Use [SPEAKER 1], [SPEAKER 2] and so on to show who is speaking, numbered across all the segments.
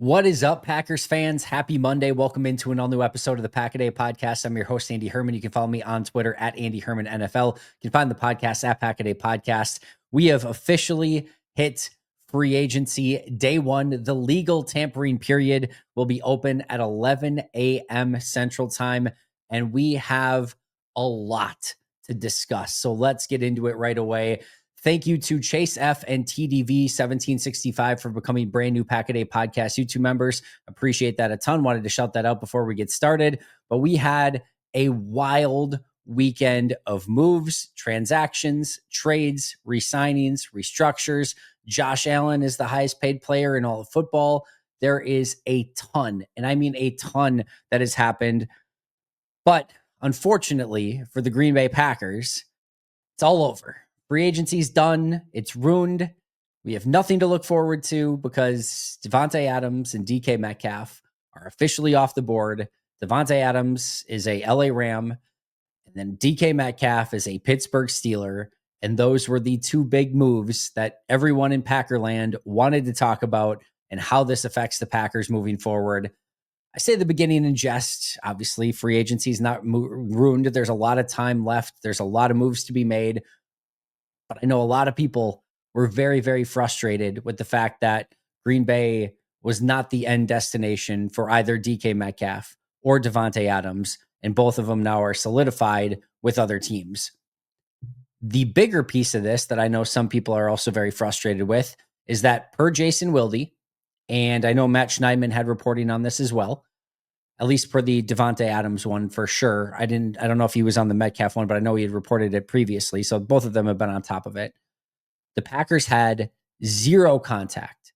[SPEAKER 1] What is up, Packers fans? Happy Monday. Welcome into an all-new episode of the Pack-A-Day Podcast. I'm your host, Andy Herman. You can follow me on Twitter at Andy Herman NFL. You can find the podcast at Pack-A-Day Podcast. We have officially hit free agency day one. The legal tampering period will be open at 11 a.m. Central Time, and we have a lot to discuss. So let's get into it right away. Thank you to Chase F and TDV 1765 for becoming brand new Pack-A-Day Podcast YouTube members. Appreciate that a ton. Wanted to shout that out before we get started. But we had a wild weekend of moves, transactions, trades, re-signings, restructures. Josh Allen is the highest paid player in all of football. There is a ton, and I mean a ton, that has happened. But unfortunately for the Green Bay Packers, it's all over. Free agency's done. It's ruined. We have nothing to look forward to because Davante Adams and DK Metcalf are officially off the board. Davante Adams is a LA Ram, and then DK Metcalf is a Pittsburgh Steeler. And those were the two big moves that everyone in Packerland wanted to talk about and how this affects the Packers moving forward. I say the beginning in jest. Obviously, free agency is not ruined. There's a lot of time left. There's a lot of moves to be made. But I know a lot of people were very, very frustrated with the fact that Green Bay was not the end destination for either DK Metcalf or Davante Adams, and both of them now are solidified with other teams. The bigger piece of this that I know some people are also very frustrated with is that per Jason Wilde, and I know Matt Schneidman had reporting on this as well, at least for the Davante Adams one for sure. I don't know if he was on the Metcalf one, but I know he had reported it previously. So both of them have been on top of it. The Packers had zero contact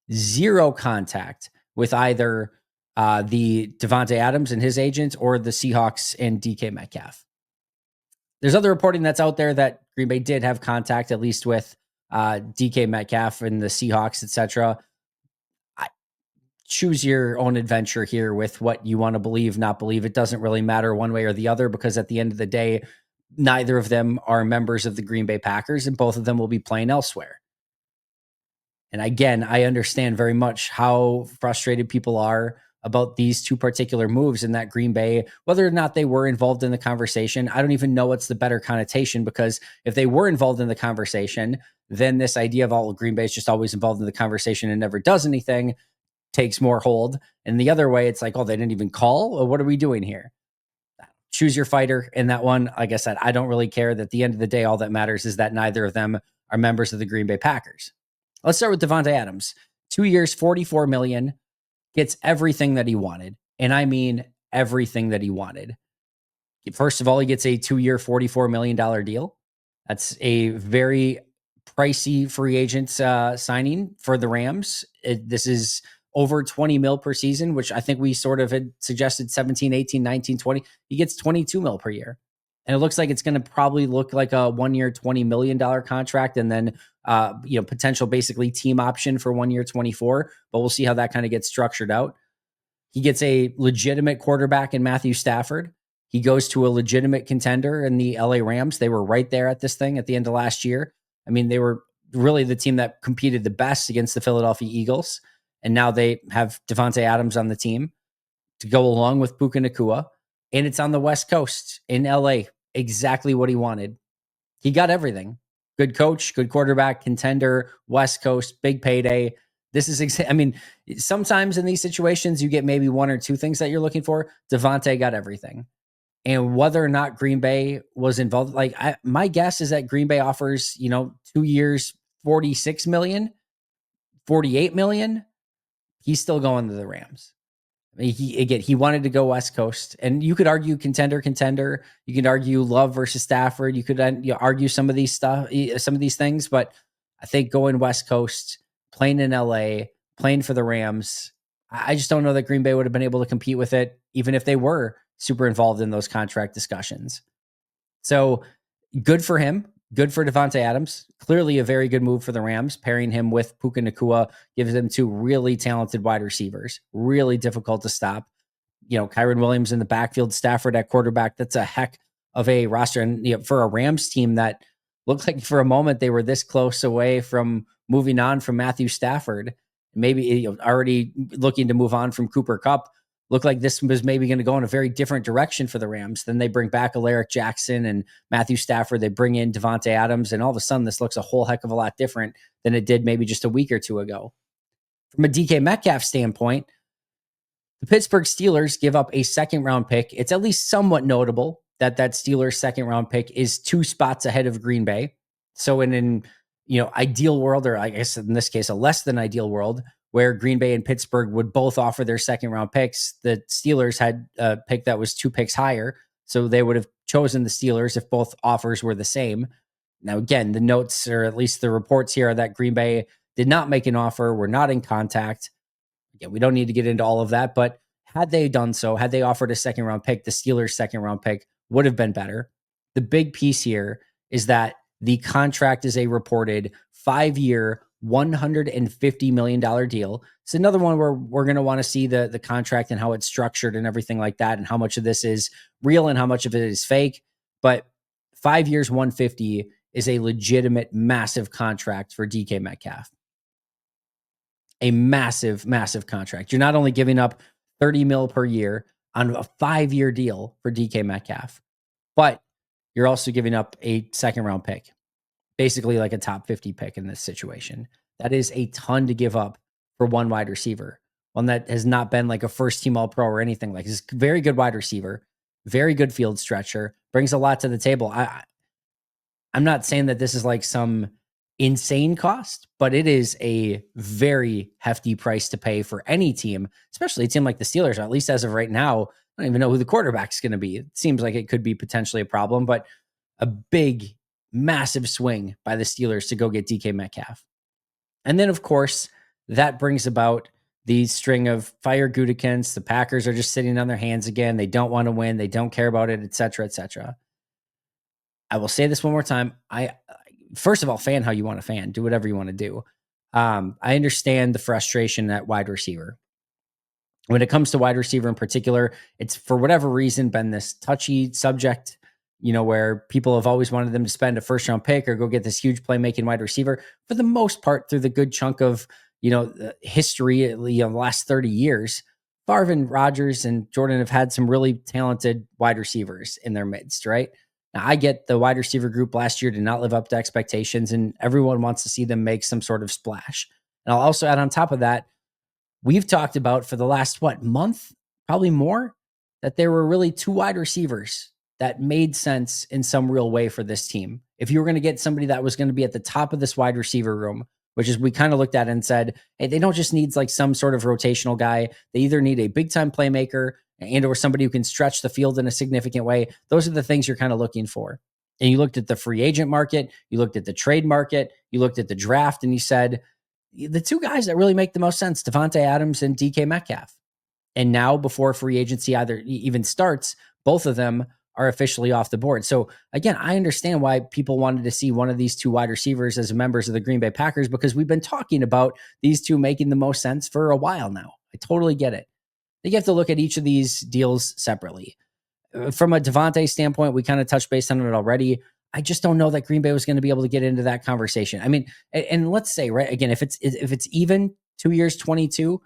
[SPEAKER 1] with either the Davante Adams and his agent or the Seahawks and DK Metcalf. There's other reporting that's out there that Green Bay did have contact, at least with DK Metcalf and the Seahawks, etc. Choose your own adventure here with what you want to believe, not believe. It doesn't really matter one way or the other, because at the end of the day, neither of them are members of the Green Bay Packers, and both of them will be playing elsewhere. And again, I understand very much how frustrated people are about these two particular moves, and that Green Bay, whether or not they were involved in the conversation, I don't even know what's the better connotation, because if they were involved in the conversation, then this idea of all Green Bay is just always involved in the conversation and never does anything takes more hold. And the other way, it's like, oh, they didn't even call? Or what are we doing here? Choose your fighter in that one. Like I said, I don't really care. At the end of the day, all that matters is that neither of them are members of the Green Bay Packers. Let's start with Davante Adams. 2 years, $44 million, gets everything that he wanted. And I mean everything that he wanted. First of all, he gets a 2-year, $44 million deal. That's a very pricey free agent signing for the Rams. This is over 20 mil per season, which I think we sort of had suggested 17, 18, 19, 20. He gets 22 mil per year. And it looks like it's going to probably look like a 1 year, $20 million contract. And then, potential basically team option for 1 year, 24, but we'll see how that kind of gets structured out. He gets a legitimate quarterback in Matthew Stafford. He goes to a legitimate contender in the LA Rams. They were right there at this thing at the end of last year. I mean, they were really the team that competed the best against the Philadelphia Eagles. And now they have Davante Adams on the team to go along with Puka Nacua. And it's on the West Coast in LA. Exactly what he wanted. He got everything. Good coach, good quarterback, contender, West Coast, big payday. This is, sometimes in these situations, you get maybe one or two things that you're looking for. Davante got everything. And whether or not Green Bay was involved, my guess is that Green Bay offers, 2 years, $46 million, $48 million. He's still going to the Rams. He wanted to go West Coast, and you could argue contender. You could argue Love versus Stafford. You could argue some of these things, but I think going West Coast, playing in LA, playing for the Rams, I just don't know that Green Bay would have been able to compete with it, even if they were super involved in those contract discussions. So good for him. Good for Davante Adams. Clearly a very good move for the Rams. Pairing him with Puka Nacua gives them two really talented wide receivers. Really difficult to stop. Kyren Williams in the backfield, Stafford at quarterback. That's a heck of a roster. And for a Rams team that looked like for a moment they were this close away from moving on from Matthew Stafford, maybe already looking to move on from Cooper Kupp. Looked like this was maybe going to go in a very different direction for the Rams. Then they bring back Alaric Jackson and Matthew Stafford. They bring in Davante Adams, and all of a sudden this looks a whole heck of a lot different than it did maybe just a week or two ago. From a DK Metcalf standpoint, the Pittsburgh Steelers give up a second-round pick. It's at least somewhat notable that Steelers second-round pick is 2 spots ahead of Green Bay. So in an ideal world, or I guess in this case a less than ideal world, where Green Bay and Pittsburgh would both offer their second-round picks, the Steelers had a pick that was 2 picks higher, so they would have chosen the Steelers if both offers were the same. Now, again, the notes, or at least the reports here, are that Green Bay did not make an offer, were not in contact. Again, we don't need to get into all of that, but had they done so, had they offered a second-round pick, the Steelers' second-round pick would have been better. The big piece here is that the contract is a reported 5-year, $150 million deal. It's another one where we're going to want to see the contract and how it's structured and everything like that, and how much of this is real and how much of it is fake. But 5 years, 150 is a legitimate, massive contract for DK Metcalf. A massive, massive contract. You're not only giving up $30 million per year on a 5-year deal for DK Metcalf, but you're also giving up a second-round pick, basically like a top 50 pick in this situation. That is a ton to give up for one wide receiver, one that has not been like a first-team All-Pro or anything. Like, he's a very good wide receiver, very good field stretcher, brings a lot to the table. I'm not saying that this is like some insane cost, but it is a very hefty price to pay for any team, especially a team like the Steelers. At least as of right now, I don't even know who the quarterback's going to be. It seems like it could be potentially a problem, but a big, massive swing by the Steelers to go get DK Metcalf. And then, of course, that brings about the string of fire Gutekunst. The Packers are just sitting on their hands again. They don't want to win. They don't care about it, et cetera, et cetera. I will say this one more time. First of all, fan how you want to fan. Do whatever you want to do. I understand the frustration at wide receiver. When it comes to wide receiver in particular, it's for whatever reason been this touchy subject, where people have always wanted them to spend a first-round pick or go get this huge playmaking wide receiver. For the most part, through the good chunk of, history, the last 30 years, Favre and Rodgers and Jordan have had some really talented wide receivers in their midst, right? Now, I get the wide receiver group last year did not live up to expectations, and everyone wants to see them make some sort of splash. And I'll also add on top of that, we've talked about for the last, month, probably more, that there were really 2 wide receivers that made sense in some real way for this team. If you were going to get somebody that was going to be at the top of this wide receiver room, which is we kind of looked at it and said, hey, they don't just need like some sort of rotational guy. They either need a big-time playmaker and or somebody who can stretch the field in a significant way. Those are the things you're kind of looking for. And you looked at the free agent market, you looked at the trade market, you looked at the draft, and you said, the 2 guys that really make the most sense, Davante Adams and DK Metcalf. And now, before free agency even starts, both of them are officially off the board. So again, I understand why people wanted to see one of these 2 wide receivers as members of the Green Bay Packers, because we've been talking about these 2 making the most sense for a while now. I totally get it. You have to look at each of these deals separately. From a Davante standpoint, we kind of touched base on it already. I just don't know that Green Bay was going to be able to get into that conversation. I mean, and let's say, right, again, if it's even 2 years, 22,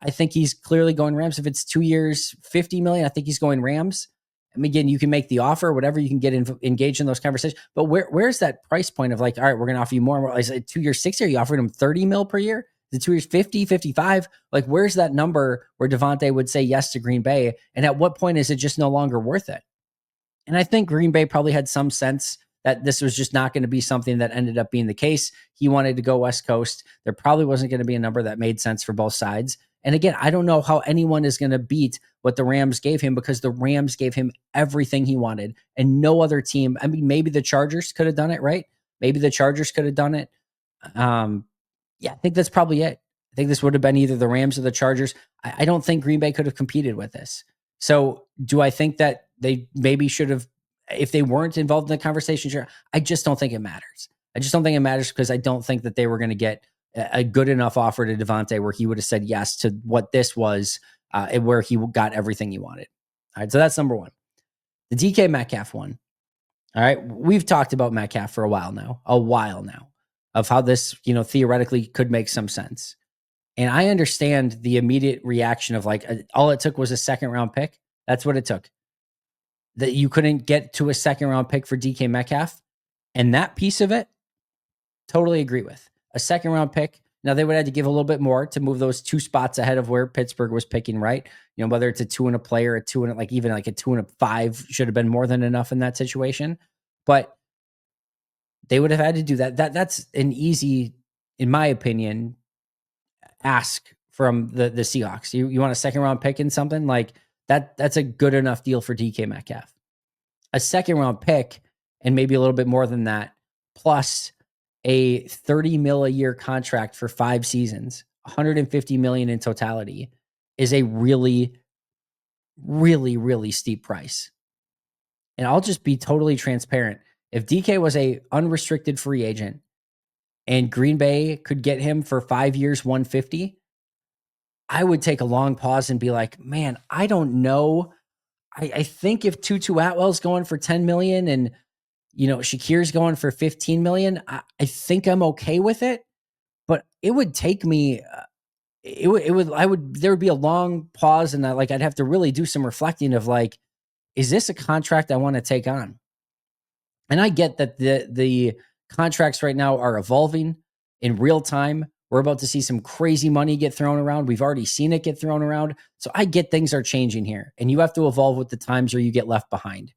[SPEAKER 1] I think he's clearly going Rams. If it's 2 years, 50 million, I think he's going Rams. I mean, again, you can make the offer, whatever, you can get engaged in those conversations. But where's that price point of like, all right, we're going to offer you more? Is it 2 years, 60? Are you offering him 30 mil per year? Is it 2 years, 50, 55? Like, where's that number where Davante would say yes to Green Bay? And at what point is it just no longer worth it? And I think Green Bay probably had some sense that this was just not going to be something that ended up being the case. He wanted to go West Coast. There probably wasn't going to be a number that made sense for both sides. And again, I don't know how anyone is going to beat what the Rams gave him, because the Rams gave him everything he wanted and no other team. I mean, maybe the Chargers could have done it, right? Maybe the Chargers could have done it. Yeah, I think that's probably it. I think this would have been either the Rams or the Chargers. I don't think Green Bay could have competed with this. So do I think that they maybe should have, if they weren't involved in the conversation? Sure. I just don't think it matters. I just don't think it matters, because I don't think that they were going to get a good enough offer to Davante where he would have said yes to what this was, and where he got everything he wanted. All right, so that's number 1. The DK Metcalf one. All right, we've talked about Metcalf for a while now, of how this, theoretically could make some sense. And I understand the immediate reaction of like, all it took was a second round pick. That's what it took. That you couldn't get to a second round pick for DK Metcalf. And that piece of it, totally agree with. A second round pick. Now they would have to give a little bit more to move those 2 spots ahead of where Pittsburgh was picking, right? Whether it's a 2 and a player, a 2 and like even like a 2 and a 5 should have been more than enough in that situation. But they would have had to do that. That's an easy, in my opinion, ask from the Seahawks. You want a second round pick in something like that? That's a good enough deal for DK Metcalf. A second round pick and maybe a little bit more than that, plus a $30 million a year contract for 5 seasons, $150 million in totality, is a really, really, really steep price. And I'll just be totally transparent. If DK was a unrestricted free agent and Green Bay could get him for 5 years, 150, I would take a long pause and be like, man, I don't know. I think if Tutu Atwell's going for 10 million and Shakir's going for 15 million, I think I'm okay with it. But it would take me there would be a long pause, and I'd have to really do some reflecting of like, is this a contract I want to take on? And I get that the contracts right now are evolving in real time. We're about to see some crazy money get thrown around. We've already seen it get thrown around. So I get things are changing here, and you have to evolve with the times or you get left behind.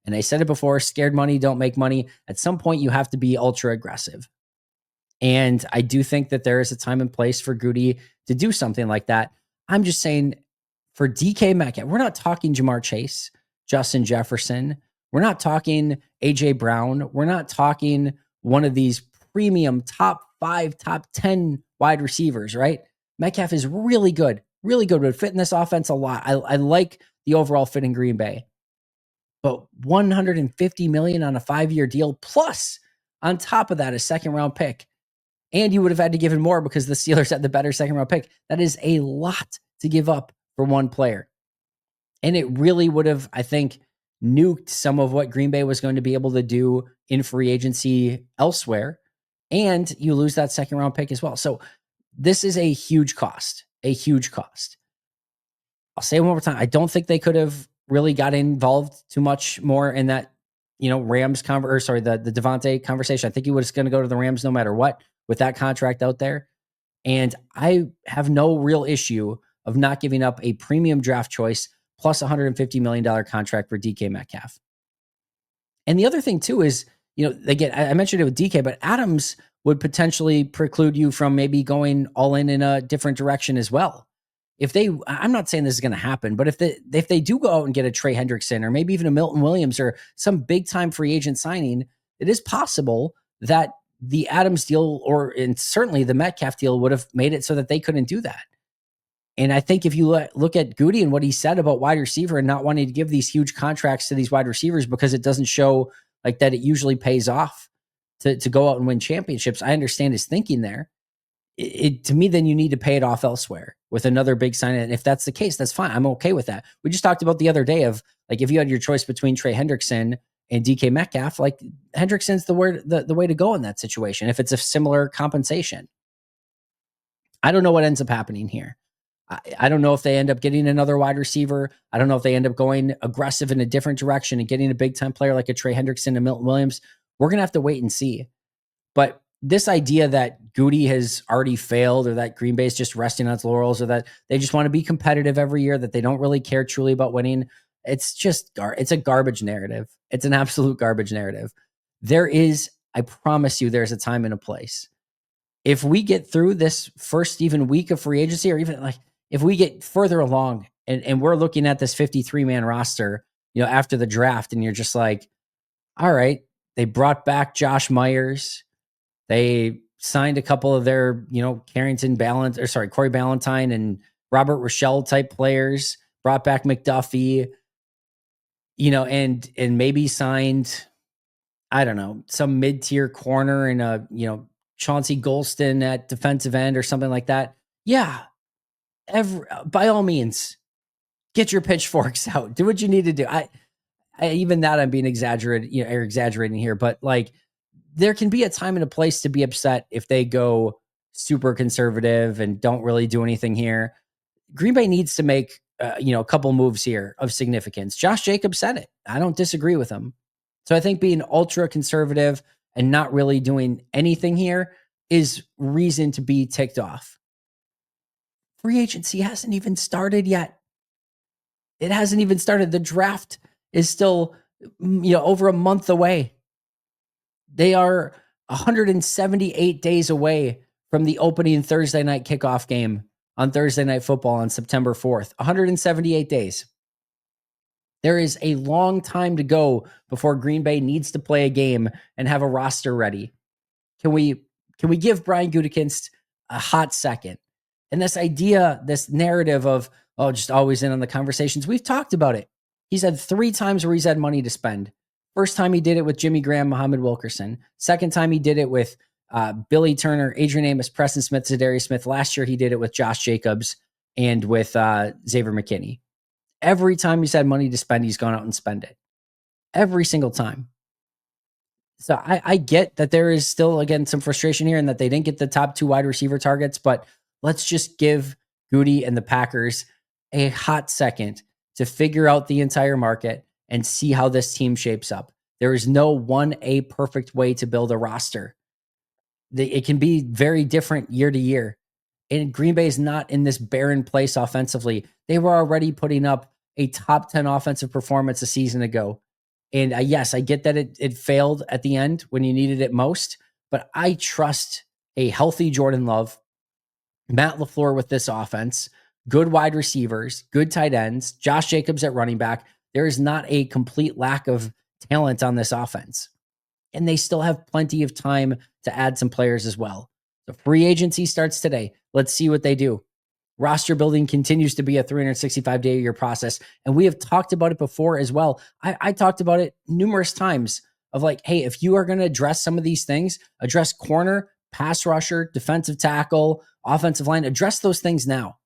[SPEAKER 1] And I said it before, scared money don't make money. At some point, you have to be ultra aggressive. And I do think that there is a time and place for Gutey to do something like that. I'm just saying, for DK Metcalf, we're not talking Jamar Chase, Justin Jefferson. We're not talking A.J. Brown. We're not talking one of these premium top 5, top 10 wide receivers, right? Metcalf is really good, would fit in this offense a lot. I like the overall fit in Green Bay. But $150 million on a 5-year deal, plus on top of that, a second round pick. And you would have had to give him more because the Steelers had the better second round pick. That is a lot to give up for one player. And it really would have, I think, nuked some of what Green Bay was going to be able to do in free agency elsewhere. And you lose that second round pick as well. So this is a huge cost, I'll say it one more time. I don't think they could have really got involved too much more in that, Rams the Davante conversation. I think he was going to go to the Rams no matter what with that contract out there. And I have no real issue of not giving up a premium draft choice plus $150 million contract for DK Metcalf. And the other thing too is, again, I mentioned it with DK, but Adams would potentially preclude you from maybe going all in a different direction as well. I'm not saying this is going to happen, but if they do go out and get a Trey Hendrickson or maybe even a Milton Williams or some big time free agent signing, it is possible that the Adams deal and certainly the Metcalf deal would have made it so that they couldn't do that. And I think if you look at Gutey and what he said about wide receiver and not wanting to give these huge contracts to these wide receivers because it doesn't show like that it usually pays off to go out and win championships, I understand his thinking there. To me, then you need to pay it off elsewhere with another big sign. And if that's the case, that's fine. I'm okay with that. We just talked about the other day of like, if you had your choice between Trey Hendrickson and DK Metcalf, like Hendrickson's the way to go in that situation. If it's a similar compensation, I don't know what ends up happening here. I don't know if they end up getting another wide receiver. I don't know if they end up going aggressive in a different direction and getting a big time player like a Trey Hendrickson and Milton Williams. We're going to have to wait and see. But this idea that Gutey has already failed or that Green Bay is just resting on its laurels or that they just want to be competitive every year, that they don't really care truly about winning, it's a garbage narrative. It's an absolute garbage narrative. I promise you, there's a time and a place. If we get through this first even week of free agency, or even like if we get further along and we're looking at this 53-man roster, after the draft, and you're just like, all right, they brought back Josh Myers. They signed a couple of their, Corey Ballantyne and Robert Rochelle type players, brought back McDuffie, and maybe signed, I don't know, some mid-tier corner and Chauncey Golston at defensive end or something like that. Yeah. By all means, get your pitchforks out. Do what you need to do. Even that I'm being exaggerating here, but like, there can be a time and a place to be upset if they go super conservative and don't really do anything here. Green Bay needs to make a couple moves here of significance. Josh Jacobs said it. I don't disagree with him. So I think being ultra conservative and not really doing anything here is reason to be ticked off. Free agency hasn't even started yet. It hasn't even started. The draft is still over a month away. They are 178 days away from the opening Thursday night kickoff game on Thursday Night Football on September 4th. 178 days. There is a long time to go before Green Bay needs to play a game and have a roster ready. Can we give Brian Gutekunst a hot second? And this idea, this narrative of, just always in on the conversations, we've talked about it. He's had 3 times where he's had money to spend. First time he did it with Jimmy Graham, Muhammad Wilkerson. Second time he did it with Billy Turner, Adrian Amos, Preston Smith, Zadarius Smith. Last year he did it with Josh Jacobs and with Xavier McKinney. Every time he's had money to spend, he's gone out and spent it. Every single time. So I get that there is still, again, some frustration here and that they didn't get the top 2 wide receiver targets, but let's just give Gutey and the Packers a hot second to figure out the entire market and see how this team shapes up. There is no 1A perfect way to build a roster. It can be very different year to year. And Green Bay is not in this barren place offensively. They were already putting up a top 10 offensive performance a season ago. And yes, I get that it failed at the end when you needed it most, but I trust a healthy Jordan Love, Matt LaFleur with this offense, good wide receivers, good tight ends, Josh Jacobs at running back. There is not a complete lack of talent on this offense. And they still have plenty of time to add some players as well. The free agency starts today. Let's see what they do. Roster building continues to be a 365-day-a-year process. And we have talked about it before as well. I talked about it numerous times of like, hey, if you are going to address some of these things, address corner, pass rusher, defensive tackle, offensive line, address those things now.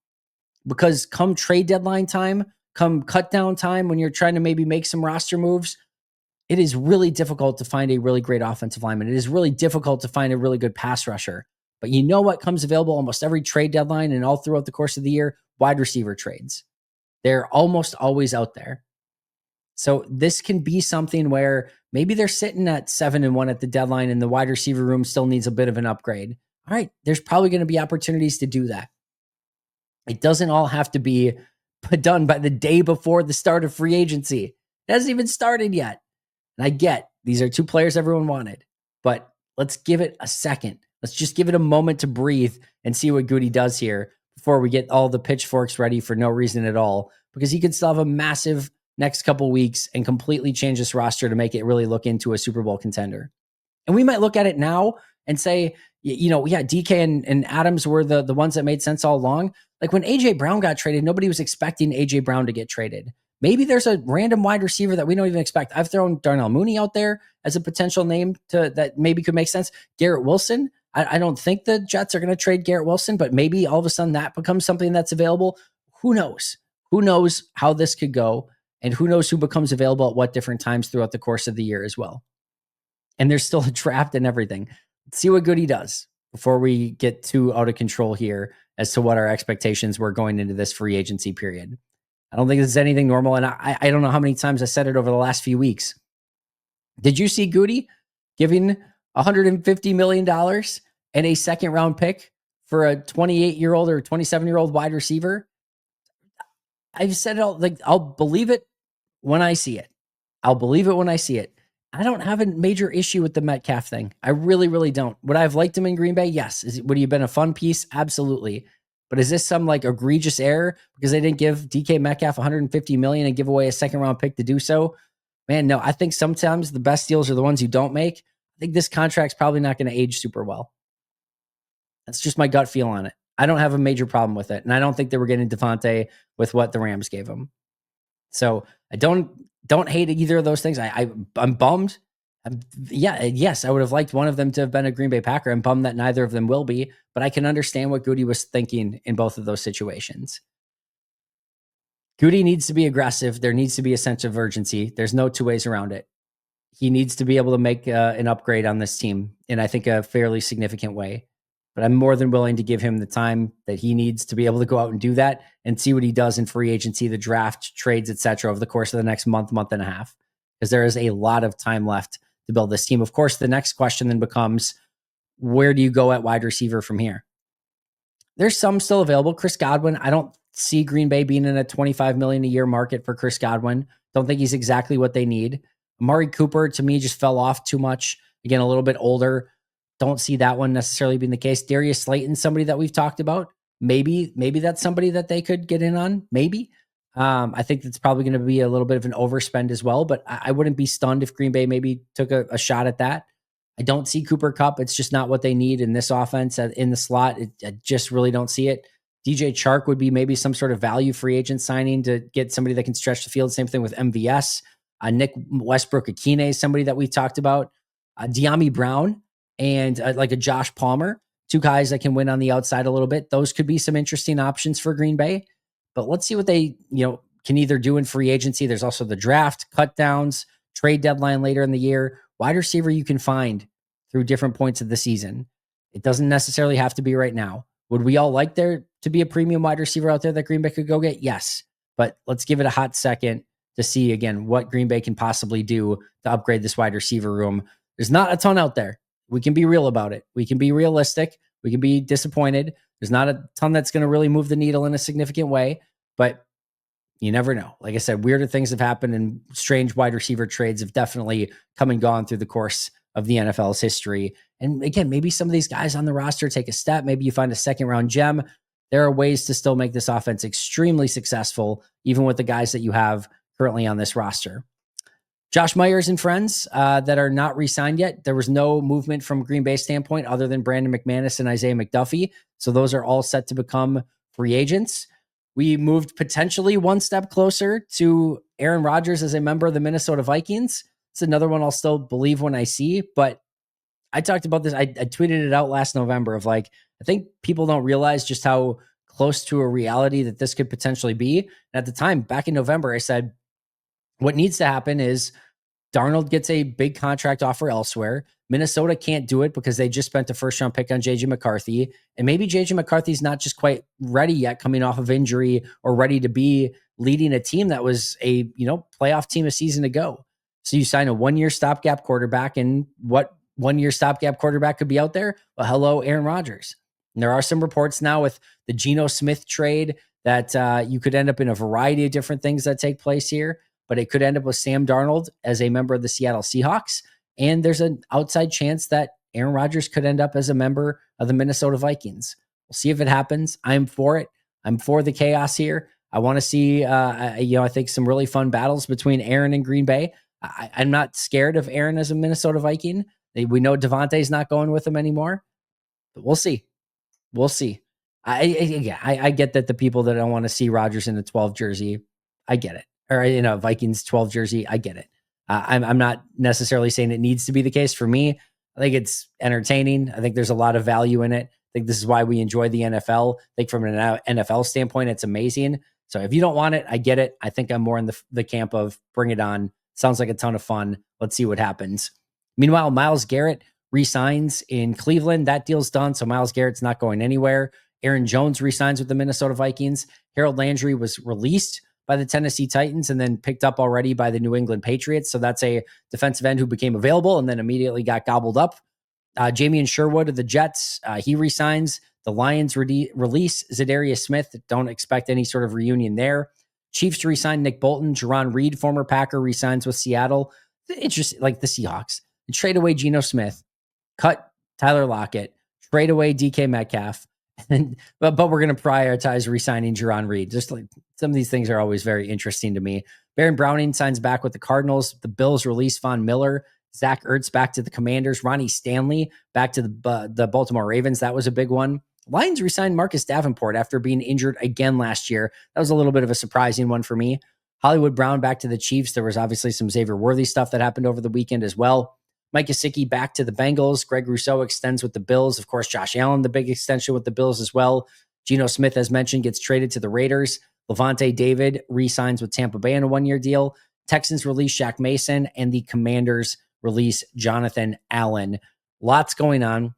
[SPEAKER 1] Because come trade deadline time, come cut down time when you're trying to maybe make some roster moves, it is really difficult to find a really great offensive lineman. It is really difficult to find a really good pass rusher. But you know what comes available almost every trade deadline and all throughout the course of the year? Wide receiver trades. They're almost always out there. So this can be something where maybe they're sitting at 7-1 at the deadline and the wide receiver room still needs a bit of an upgrade. All right, there's probably going to be opportunities to do that. It doesn't all have to be done by the day before the start of free agency. It hasn't even started yet. And I get these are 2 players everyone wanted, but let's give it a second. Let's just give it a moment to breathe and see what Gutey does here before we get all the pitchforks ready for no reason at all, because he could still have a massive next couple weeks and completely change this roster to make it really look into a Super Bowl contender. And we might look at it now and say, DK and Adams were the ones that made sense all along. Like when A.J. Brown got traded, nobody was expecting A.J. Brown to get traded. Maybe there's a random wide receiver that we don't even expect. I've thrown Darnell Mooney out there as a potential name that maybe could make sense. Garrett Wilson. I don't think the Jets are going to trade Garrett Wilson, but maybe all of a sudden that becomes something that's available. Who knows? Who knows how this could go, and who knows who becomes available at what different times throughout the course of the year as well. And there's still a draft and everything. Let's see what Gutey does before we get too out of control here as to what our expectations were going into this free agency period. I don't think this is anything normal, and I don't know how many times I said it over the last few weeks. Did you see Gutey giving $150 million and a second-round pick for a 28-year-old or 27-year-old wide receiver? I've said it all. Like, I'll believe it when I see it. I'll believe it when I see it. I don't have a major issue with the Metcalf thing. I really, really don't. Would I have liked him in Green Bay? Yes. Would he have been a fun piece? Absolutely. But is this some like egregious error because they didn't give DK Metcalf $150 million and give away a second-round pick to do so? Man, no. I think sometimes the best deals are the ones you don't make. I think this contract's probably not going to age super well. That's just my gut feel on it. I don't have a major problem with it, and I don't think they were getting Davante with what the Rams gave him. So I don't hate either of those things. I'm bummed. Yes, I would have liked one of them to have been a Green Bay Packer. I'm bummed that neither of them will be, but I can understand what Gutey was thinking in both of those situations. Gutey needs to be aggressive. There needs to be a sense of urgency. There's no 2 ways around it. He needs to be able to make an upgrade on this team in, I think, a fairly significant way. but I'm more than willing to give him the time that he needs to be able to go out and do that and see what he does in free agency, the draft, trades, etc., over the course of the next month and a half, because there is a lot of time left to build this team. Of course, the next question then becomes, where do you go at wide receiver from here? There's some still available. Chris Godwin, I don't see Green Bay being in a $25 million a year market for Chris Godwin. Don't think he's exactly what they need. Amari Cooper, to me, just fell off too much. Again, a little bit older. Don't see that one necessarily being the case. Darius Slayton, somebody that we've talked about. Maybe that's somebody that they could get in on. Maybe. I think that's probably going to be a little bit of an overspend as well, but I wouldn't be stunned if Green Bay maybe took a shot at that. I don't see Cooper Kupp. It's just not what they need in this offense in the slot. I just really don't see it. DJ Chark would be maybe some sort of value free agent signing to get somebody that can stretch the field. Same thing with MVS. Nick Westbrook-Akine is somebody that we talked about. De'Ami Brown and like a Josh Palmer, two guys that can win on the outside a little bit. Those could be some interesting options for Green Bay. But let's see what they can either do in free agency. There's also the draft, cut downs, trade deadline later in the year. Wide receiver you can find through different points of the season. It doesn't necessarily have to be right now. Would we all like there to be a premium wide receiver out there that Green Bay could go get? Yes. But let's give it a hot second to see, again, what Green Bay can possibly do to upgrade this wide receiver room. There's not a ton out there. We can be real about it. We can be realistic. We can be disappointed. There's not a ton that's going to really move the needle in a significant way, but you never know. Like I said, weirder things have happened and strange wide receiver trades have definitely come and gone through the course of the NFL's history. And again, maybe some of these guys on the roster take a step. Maybe you find a second round gem. There are ways to still make this offense extremely successful, even with the guys that you have currently on this roster. Josh Myers and friends that are not re-signed yet. There was no movement from Green Bay standpoint other than Brandon McManus and Isaiah McDuffie. So those are all set to become free agents. We moved potentially one step closer to Aaron Rodgers as a member of the Minnesota Vikings. It's another one I'll still believe when I see, but I talked about this. I tweeted it out last November of like, I think people don't realize just how close to a reality that this could potentially be. And at the time, back in November, I said, what needs to happen is Darnold gets a big contract offer elsewhere. Minnesota can't do it because they just spent a first round pick on JJ McCarthy. And maybe JJ McCarthy's not just quite ready yet coming off of injury or ready to be leading a team that was a, playoff team a season ago. So you sign a 1-year stopgap quarterback, and what 1-year stopgap quarterback could be out there? Well, hello, Aaron Rodgers. And there are some reports now with the Geno Smith trade that you could end up in a variety of different things that take place here, but it could end up with Sam Darnold as a member of the Seattle Seahawks. And there's an outside chance that Aaron Rodgers could end up as a member of the Minnesota Vikings. We'll see if it happens. I'm for it. I'm for the chaos here. I want to see, I think some really fun battles between Aaron and Green Bay. I'm not scared of Aaron as a Minnesota Viking. We know Davante's not going with him anymore, but we'll see. We'll see. I get that the people that don't want to see Rodgers in a 12 jersey, I get it. Or in a Vikings 12 jersey, I get it. I'm not necessarily saying it needs to be the case for me. I think it's entertaining. I think there's a lot of value in it. I think this is why we enjoy the NFL. I think from an NFL standpoint, it's amazing. So if you don't want it, I get it. I think I'm more in the camp of bring it on. Sounds like a ton of fun. Let's see what happens. Meanwhile, Myles Garrett re-signs in Cleveland. That deal's done, so Myles Garrett's not going anywhere. Aaron Jones re-signs with the Minnesota Vikings. Harold Landry was released by the Tennessee Titans and then picked up already by the New England Patriots. So that's a defensive end who became available and then immediately got gobbled up. Jamian Sherwood of the Jets, he re-signs. The Lions release Zadarius Smith. Don't expect any sort of reunion there. Chiefs re-sign Nick Bolton. Jerron Reed, former Packer, re-signs with Seattle. Interesting, like the Seahawks. And trade away Geno Smith. Cut Tyler Lockett. Trade away DK Metcalf. But we're going to prioritize re-signing Jerron Reed. Just like some of these things are always very interesting to me. Baron Browning signs back with the Cardinals. The Bills release Von Miller. Zach Ertz back to the Commanders. Ronnie Stanley back to the Baltimore Ravens. That was a big one. Lions re-signed Marcus Davenport after being injured again last year. That was a little bit of a surprising one for me. Hollywood Brown back to the Chiefs. There was obviously some Xavier Worthy stuff that happened over the weekend as well. Mike Gesicki back to the Bengals. Greg Rousseau extends with the Bills. Of course, Josh Allen, the big extension with the Bills as well. Geno Smith, as mentioned, gets traded to the Raiders. Levante David re-signs with Tampa Bay in a 1-year deal. Texans release Shaq Mason, and the Commanders release Jonathan Allen. Lots going on.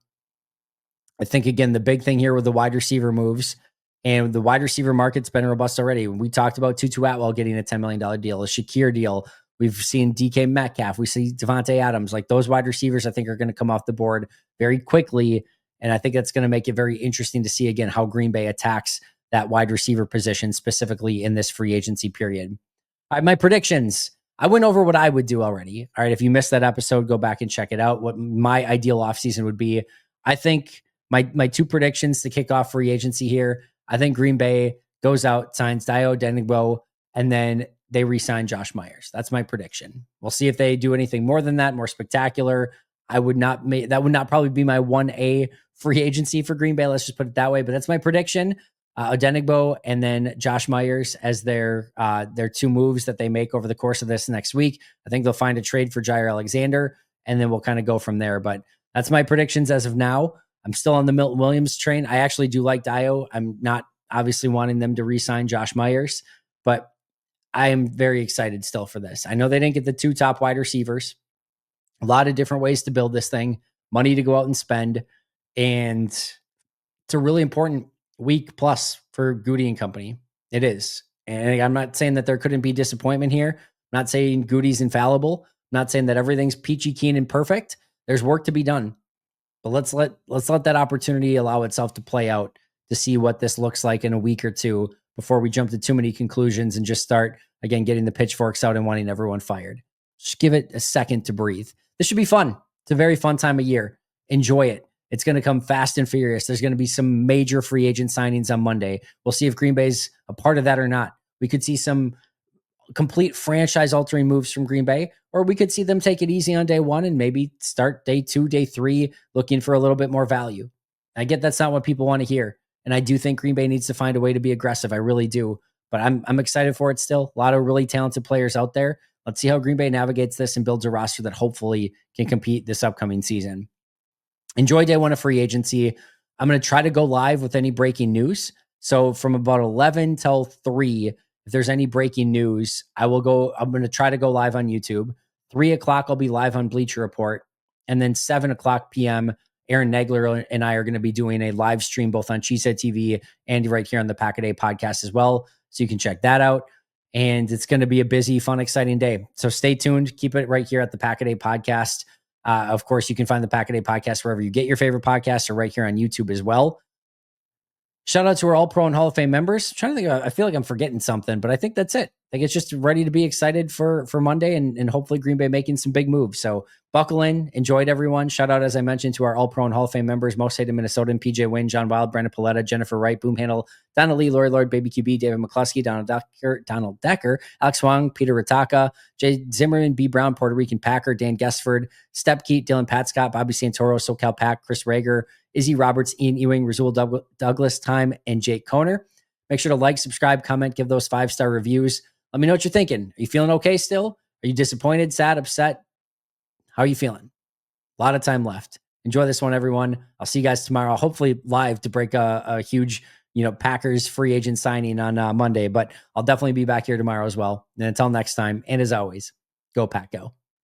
[SPEAKER 1] I think, again, the big thing here with the wide receiver moves, and the wide receiver market's been robust already. We talked about Tutu Atwell getting a $10 million deal, a Shakir deal. We've seen DK Metcalf. We see Davante Adams. Like, those wide receivers, I think, are going to come off the board very quickly. And I think that's going to make it very interesting to see, again, how Green Bay attacks that wide receiver position, specifically in this free agency period. All right, my predictions. I went over what I would do already. All right, if you missed that episode, go back and check it out. What my ideal offseason would be. I think my two predictions to kick off free agency here. I think Green Bay goes out, signs Dio Denigbo, and then they re-sign Josh Myers. That's my prediction. We'll see if they do anything more than that, more spectacular. That would not probably be my 1A free agency for Green Bay. Let's just put it that way. But that's my prediction. Odenigbo and then Josh Myers as their two moves that they make over the course of this next week. I think they'll find a trade for Jair Alexander, and then we'll kind of go from there. But that's my predictions as of now. I'm still on the Milton Williams train. I actually do like Dio. I'm not obviously wanting them to re-sign Josh Myers, but I am very excited still for this. I know they didn't get the two top wide receivers. A lot of different ways to build this thing, money to go out and spend, and it's a really important week plus for Gutey and company. It is. And I'm not saying that there couldn't be disappointment here. I'm not saying Gutey's infallible. I'm not saying that everything's peachy keen and perfect. There's work to be done. But let's let that opportunity allow itself to play out, to see what this looks like in a week or two before we jump to too many conclusions and just start, again, getting the pitchforks out and wanting everyone fired. Just give it a second to breathe. This should be fun. It's a very fun time of year. Enjoy it. It's going to come fast and furious. There's going to be some major free agent signings on Monday. We'll see if Green Bay's a part of that or not. We could see some complete franchise-altering moves from Green Bay, or we could see them take it easy on day one and maybe start day 2, day 3, looking for a little bit more value. I get that's not what people want to hear, and I do think Green Bay needs to find a way to be aggressive. I really do, but I'm excited for it still. A lot of really talented players out there. Let's see how Green Bay navigates this and builds a roster that hopefully can compete this upcoming season. Enjoy day 1 of free agency. I'm going to try to go live with any breaking news. So from about 11 till 3, if there's any breaking news, I'm going to try to go live on YouTube. 3 o'clock, I'll be live on Bleacher Report. And then 7 o'clock p.m., Aaron Nagler and I are going to be doing a live stream both on Cheesehead TV and right here on the Pack a Day podcast as well. So you can check that out. And it's going to be a busy, fun, exciting day. So stay tuned. Keep it right here at the Pack a Day podcast. Of course, you can find the Pack a Day podcast wherever you get your favorite podcasts, or right here on YouTube as well. Shout out to our All-Pro and Hall of Fame members. I'm trying to think, I feel like I'm forgetting something, but I think that's it. I think it's just ready to be excited for Monday and hopefully Green Bay making some big moves. So buckle in. Enjoyed everyone. Shout out, as I mentioned, to our All-Pro and Hall of Fame members: Most Hated Minnesotan, PJ Wynn, John Wild, Brandon Paletta, Jennifer Wright, Boom Handle, Donna Lee, Lori Lord, Baby QB, David McCluskey, Donald Decker, Alex Wong, Peter Ritaka, Jay Zimmerman, B. Brown, Puerto Rican Packer, Dan Gessford, Step Keat, Dylan Patscott, Bobby Santoro, SoCal Pack, Chris Rager, Izzy Roberts, Ian Ewing, Razul Douglas, Time, and Jake Koner. Make sure to like, subscribe, comment, give those 5-star reviews. Let me know what you're thinking. Are you feeling okay still? Are you disappointed, sad, upset? How are you feeling? A lot of time left. Enjoy this one, everyone. I'll see you guys tomorrow, hopefully live to break a huge, Packers free agent signing on Monday. But I'll definitely be back here tomorrow as well. And until next time, and as always, go Pack Go.